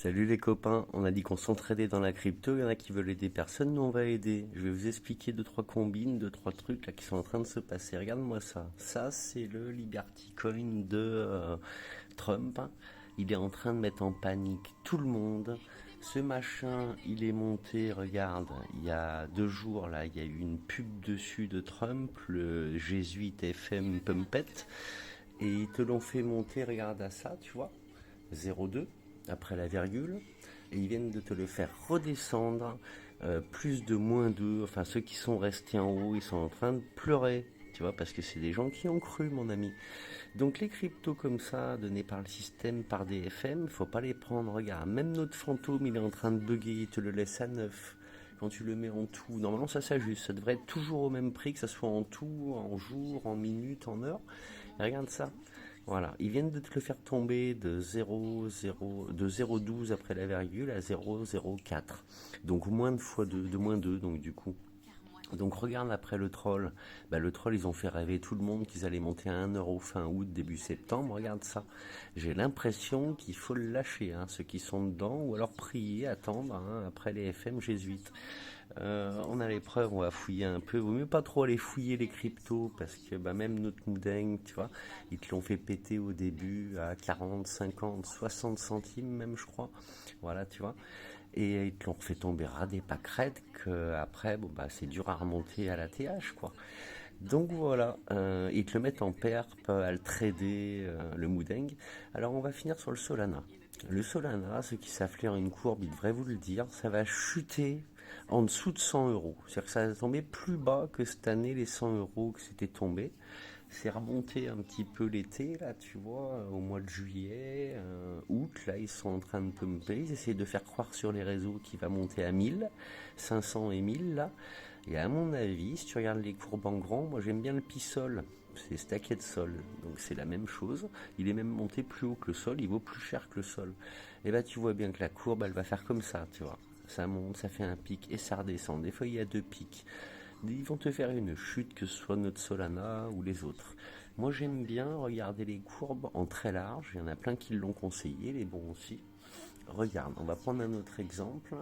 Salut les copains, on a dit qu'on s'entraidait dans la crypto, il y en a qui veulent aider personne, nous on va aider. Je vais vous expliquer deux trois combines, deux trois trucs là qui sont en train de se passer. Regarde-moi ça. Ça c'est le Liberty Coin de Trump. Il est en train de mettre en panique tout le monde. Ce machin, il est monté, regarde, il y a 2 jours là, il y a eu une pub dessus de Trump, le jésuite FM Pumpet, et ils te l'ont fait monter, regarde à ça, tu vois, 0,2 après la virgule, et ils viennent de te le faire redescendre, plus de -2, enfin ceux qui sont restés en haut, ils sont en train de pleurer, tu vois, parce que c'est des gens qui ont cru, mon ami. Donc les cryptos comme ça, donnés par le système, par des FM, faut pas les prendre, regarde, même notre fantôme, il est en train de bugger, il te le laisse à 9. Quand tu le mets en tout, normalement ça s'ajuste, ça devrait être toujours au même prix, que ça soit en tout, en jour, en minutes, en heures. Et regarde ça. Voilà, ils viennent de te le faire tomber de 0,12 après la virgule à 0,04. Donc moins de fois 2, de -2, donc du coup. Donc regarde après le troll. Bah, le troll, ils ont fait rêver tout le monde qu'ils allaient monter à 1 euro fin août, début septembre. Regarde ça. J'ai l'impression qu'il faut le lâcher, hein, ceux qui sont dedans, ou alors prier, attendre, hein, après les FM jésuites. On a les preuves, on va fouiller un peu. Vaut mieux pas trop aller fouiller les cryptos parce que bah, même notre Moudeng, tu vois, ils te l'ont fait péter au début à 40, 50, 60 centimes même, je crois. Voilà, tu vois. Et ils te l'ont fait tomber ras des pâquerettes que après, bon, bah, c'est dur à remonter à la TH, quoi. Donc voilà, ils te le mettent en perp, à le trader, le Moudeng. Alors on va finir sur le Solana. Le Solana, ceux qui savent lire une courbe, ils devraient vous le dire, ça va chuter en dessous de 100 euros. C'est-à-dire que ça va tomber plus bas que cette année, les 100 euros que c'était tombé. C'est remonté un petit peu l'été, là, tu vois, au mois de juillet, août, là, ils sont en train de pumper. Ils essaient de faire croire sur les réseaux qu'il va monter à 1000, 500 et 1000, là. Et à mon avis, si tu regardes les courbes en grand, moi j'aime bien le Pissol. C'est Stacked Sol, donc c'est la même chose. Il est même monté plus haut que le sol, il vaut plus cher que le sol. Et bah tu vois bien que la courbe, elle va faire comme ça, tu vois. Ça monte, ça fait un pic et ça redescend. Des fois, il y a deux pics. Ils vont te faire une chute, que ce soit notre Solana ou les autres. Moi, j'aime bien regarder les courbes en très large. Il y en a plein qui l'ont conseillé, les bons aussi. Regarde, on va prendre un autre exemple.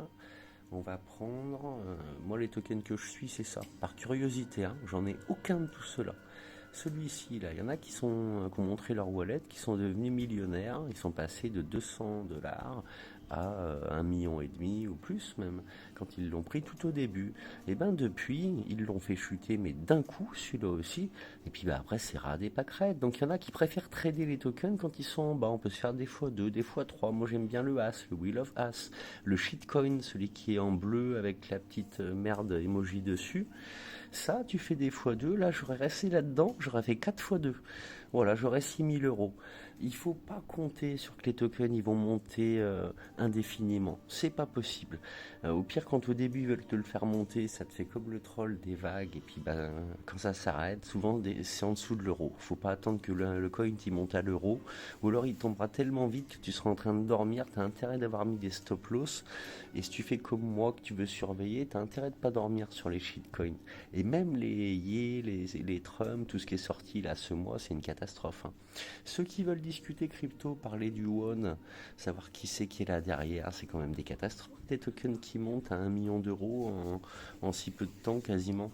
On va prendre, moi les tokens que je suis, c'est ça. Par curiosité, hein, j'en ai aucun de tout cela. Celui-ci, là, il y en a qui ont montré leur wallet, qui sont devenus millionnaires. Ils sont passés de 200 $ à 1,5 million ou plus même, quand ils l'ont pris tout au début. Et ben depuis, ils l'ont fait chuter, mais d'un coup, celui-là aussi. Et puis bah, après, c'est ras des pâquerettes. Donc il y en a qui préfèrent trader les tokens quand ils sont en bas. On peut se faire des fois 2, des fois 3. Moi j'aime bien le As, le Wheel of As, le shitcoin, celui qui est en bleu avec la petite merde emoji dessus. Ça, tu fais des fois 2. Là, j'aurais resté là-dedans, j'aurais fait 4 fois 2. Voilà, j'aurais 6 000 euros. Il faut pas compter sur que les tokens ils vont monter indéfiniment. C'est pas possible. Au pire, quand au début ils veulent te le faire monter, ça te fait comme le troll des vagues. Et puis ben, quand ça s'arrête, souvent c'est en dessous de l'euro. Faut pas attendre que le coin il monte à l'euro. Ou alors il tombera tellement vite que tu seras en train de dormir. Tu as intérêt d'avoir mis des stop loss. Et si tu fais comme moi, que tu veux surveiller, tu as intérêt de pas dormir sur les shitcoins. Et même les Ye, les Trump, tout ce qui est sorti là ce mois, c'est une catastrophe, hein. Ceux qui veulent discuter crypto, parler du won, savoir qui c'est qui est là derrière, c'est quand même des catastrophes. Des tokens qui montent à 1 million d'euros en si peu de temps quasiment.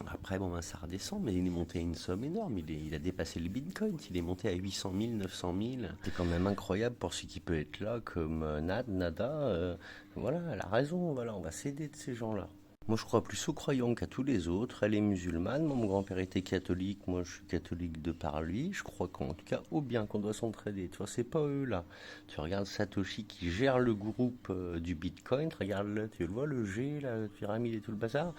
Après, bon, ben, ça redescend, mais il est monté à une somme énorme. Il a dépassé le Bitcoin. Il est monté à 800 000, 900 000. C'est quand même incroyable pour ce qui peut être là, comme Nada. Voilà, elle a raison. Voilà, on va s'aider de ces gens-là. Moi, je crois plus aux croyants qu'à tous les autres. Elle est musulmane. Mon grand-père était catholique. Moi, je suis catholique de par lui. Je crois qu'en tout cas, au bien qu'on doit s'entraider. Tu vois, c'est pas eux là. Tu regardes Satoshi qui gère le groupe du Bitcoin. Regarde-le. Tu le vois, le G, la pyramide et tout le bazar.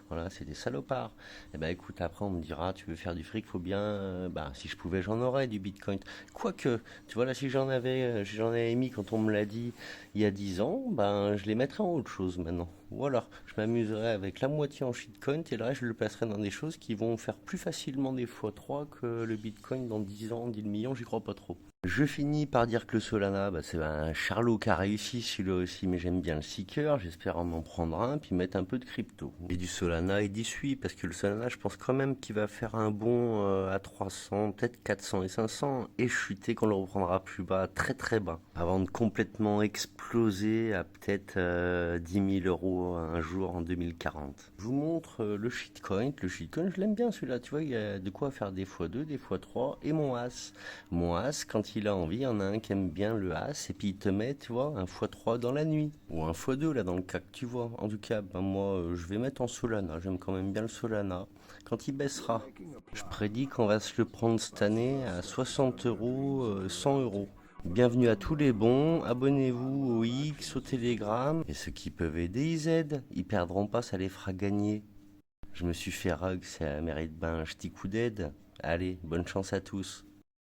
Voilà, c'est des salopards. Et ben écoute, après on me dira, tu veux faire du fric, faut bien, bah si je pouvais, j'en aurais du Bitcoin. Quoique, tu vois là, si j'en avais mis quand on me l'a dit il y a 10 ans, ben je les mettrais en autre chose maintenant. Ou alors, je m'amuserais avec la moitié en shitcoin et le reste je le placerai dans des choses qui vont faire plus facilement des fois 3 que le Bitcoin dans 10 ans, 10 millions, j'y crois pas trop. Je finis par dire que le Solana, bah, c'est un Charlot qui a réussi celui-là aussi, mais j'aime bien le Seeker, j'espère en prendre un, puis mettre un peu de crypto. Et du Solana et d'y suivre, parce que le Solana, je pense quand même qu'il va faire un bond à 300, peut-être 400 et 500, et chuter qu'on le reprendra plus bas, très très bas, avant de complètement exploser à peut-être 10 000 euros un jour en 2040. Je vous montre le shitcoin. Le shitcoin, je l'aime bien celui-là, tu vois, il y a de quoi faire des x2, des x3, et mon as. Mon as, quand il a envie, il y en a un qui aime bien le as, et puis il te met, tu vois, un x3 dans la nuit. Ou un x2, là, dans le cas que tu vois. En tout cas, ben moi, je vais mettre en Solana. J'aime quand même bien le Solana. Quand il baissera, je prédis qu'on va se le prendre cette année à 60 euros, 100 euros. Bienvenue à tous les bons, abonnez-vous au X, au Telegram, et ceux qui peuvent aider, ils aident. Ils perdront pas, ça les fera gagner. Je me suis fait rug, ça mérite ben un petit coup d'aide. Allez, bonne chance à tous.